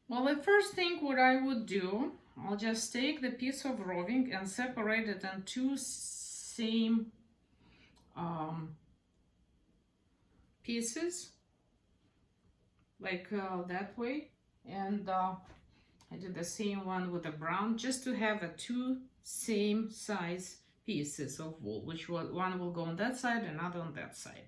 Well, the first thing what I would do, I'll just take the piece of roving and separate it in two same um, pieces, like that way. And I did the same one with the brown, just to have a two same size pieces of wool, which one will go on that side, another on that side.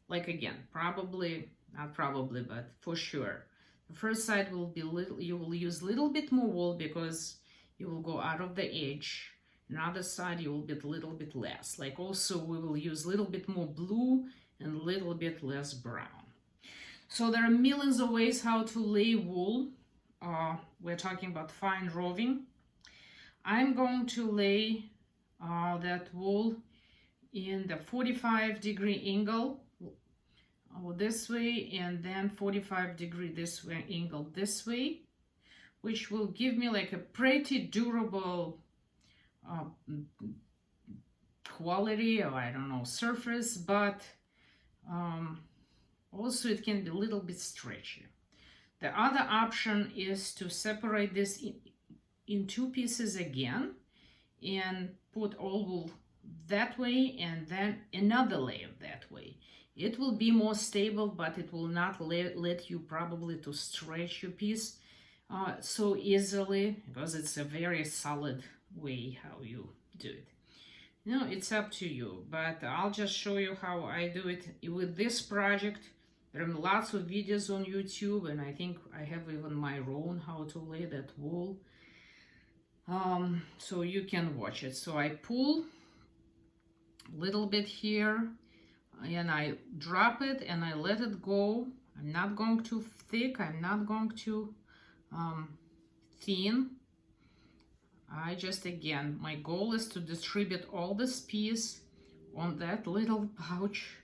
Like again, probably, not probably, but for sure. The first side will be little, you will use little bit more wool because you will go out of the edge. Another side you will get a little bit less. Like also we will use little bit more blue and little bit less brown. So there are millions of ways how to lay wool. We're talking about fine roving. I'm going to lay that wool in the 45-degree angle this way, and then 45-degree this way angle this way, which will give me like a pretty durable uh, quality, or I don't know, surface, but also it can be a little bit stretchy. The other option is to separate this in two pieces again and put all wool that way and then another layer that way. It will be more stable, but it will not let you probably to stretch your piece so easily, because it's a very solid way how you do it. No, it's up to you, but I'll just show you how I do it with this project. There are lots of videos on YouTube, and I think I have even my own how to lay that wool. So you can watch it. So I pull a little bit here, and I drop it, and I let it go. I'm not going too thick. I'm not going too thin. I just, again, my goal is to distribute all this piece on that little pouch,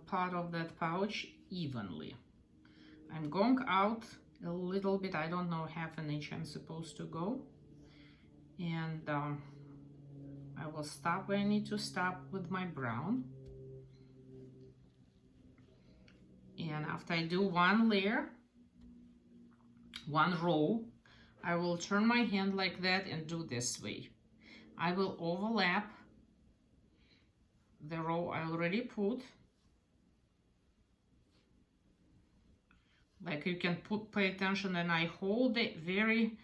part of that pouch evenly. I'm going out a little bit, I don't know, half an inch I'm supposed to go. And I will stop where I need to stop with my brown. And after I do one layer, one row, I will turn my hand like that and do this way. I will overlap the row I already put. Like you can pay attention, and I hold it very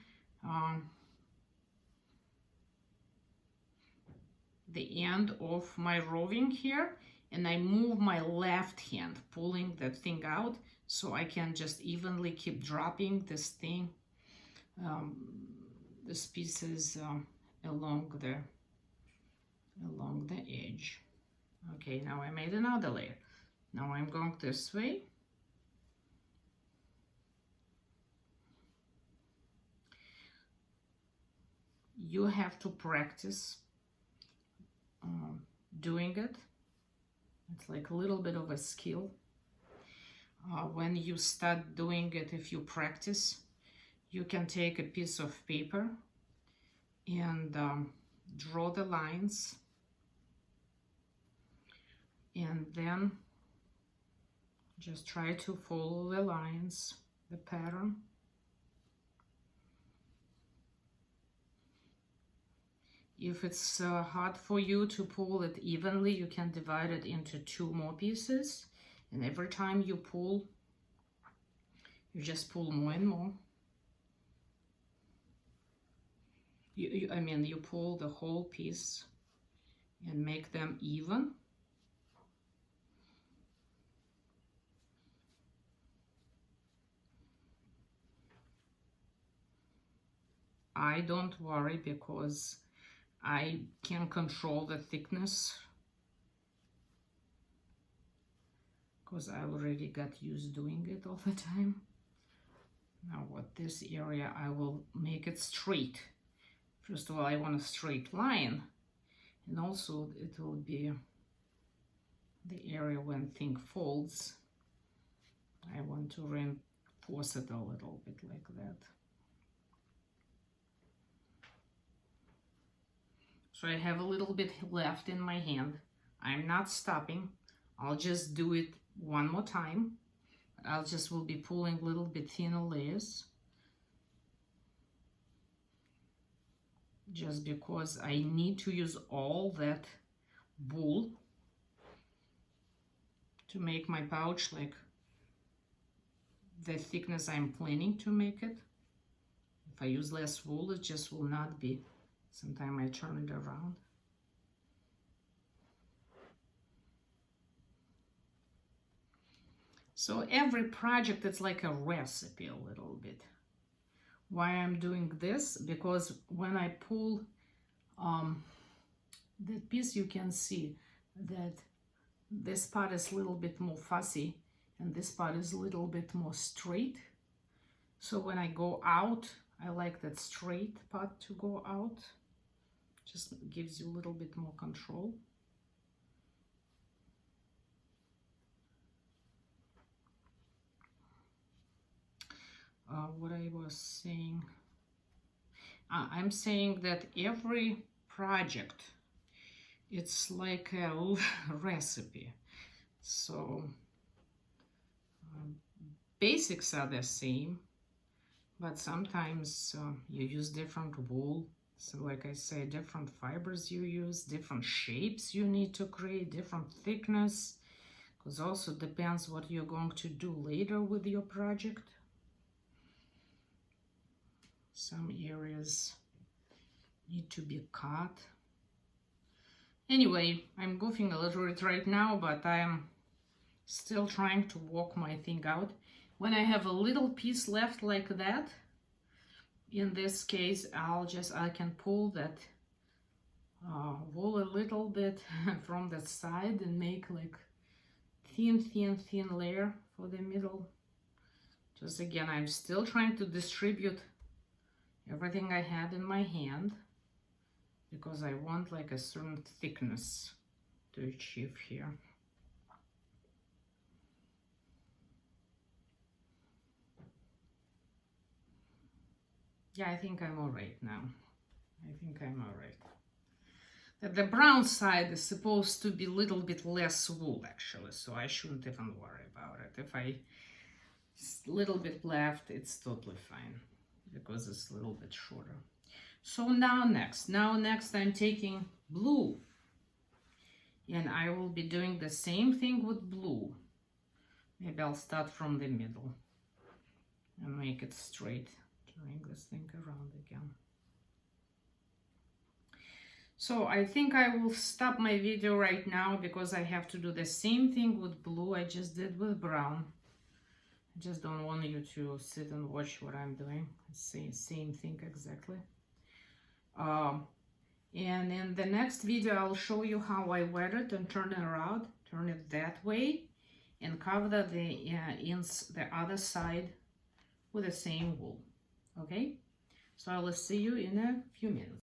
the end of my roving here, and I move my left hand, pulling that thing out, so I can just evenly keep dropping this thing, these pieces along the edge. Okay, now I made another layer. Now I'm going this way. You have to practice doing it. It's like a little bit of a skill. When you start doing it, if you practice, you can take a piece of paper and draw the lines, and then just try to follow the lines, the pattern. If it's hard for you to pull it evenly, you can divide it into two more pieces, and every time you pull, you just pull more and more. I mean, you pull the whole piece and make them even. I don't worry because I can control the thickness, because I already got used doing it all the time. Now what this area, I will make it straight. First of all, I want a straight line, and also it will be the area when thing folds. I want to reinforce it a little bit like that. So I have a little bit left in my hand. I'm not stopping. I'll just do it one more time. I'll just will be pulling a little bit thinner layers, just because I need to use all that wool to make my pouch like the thickness I'm planning to make it. If I use less wool, it just will not be. Sometimes I turn it around. So every project, it's like a recipe a little bit. Why I'm doing this? Because when I pull the piece, you can see that this part is a little bit more fussy and this part is a little bit more straight. So when I go out, I like that straight part to go out. Just gives you a little bit more control. What I was saying, I'm saying that every project, it's like a recipe. So basics are the same, but sometimes you use different wool. So like I say, different fibers you use, different shapes you need to create, different thickness, because also depends what you're going to do later with your project. Some areas need to be cut. Anyway, I'm goofing a little bit right now, but I'm still trying to work my thing out. When I have a little piece left like that, in this case, I can pull that wool a little bit from the side and make like thin layer for the middle. Just again, I'm still trying to distribute everything I had in my hand because I want like a certain thickness to achieve here. Yeah, I think I'm all right now. I think I'm all right. The brown side is supposed to be a little bit less wool actually, so I shouldn't even worry about it. If I a little bit left, it's totally fine because it's a little bit shorter. So now next I'm taking blue and I will be doing the same thing with blue. Maybe I'll start from the middle and make it straight, turning this thing around again. So I think I will stop my video right now because I have to do the same thing with blue I just did with brown. I just don't want you to sit and watch what I'm doing. Same thing exactly. And in the next video I'll show you how I wet it and turn it around, turn it that way, and cover the other side with the same wool. Okay, so I will see you in a few minutes.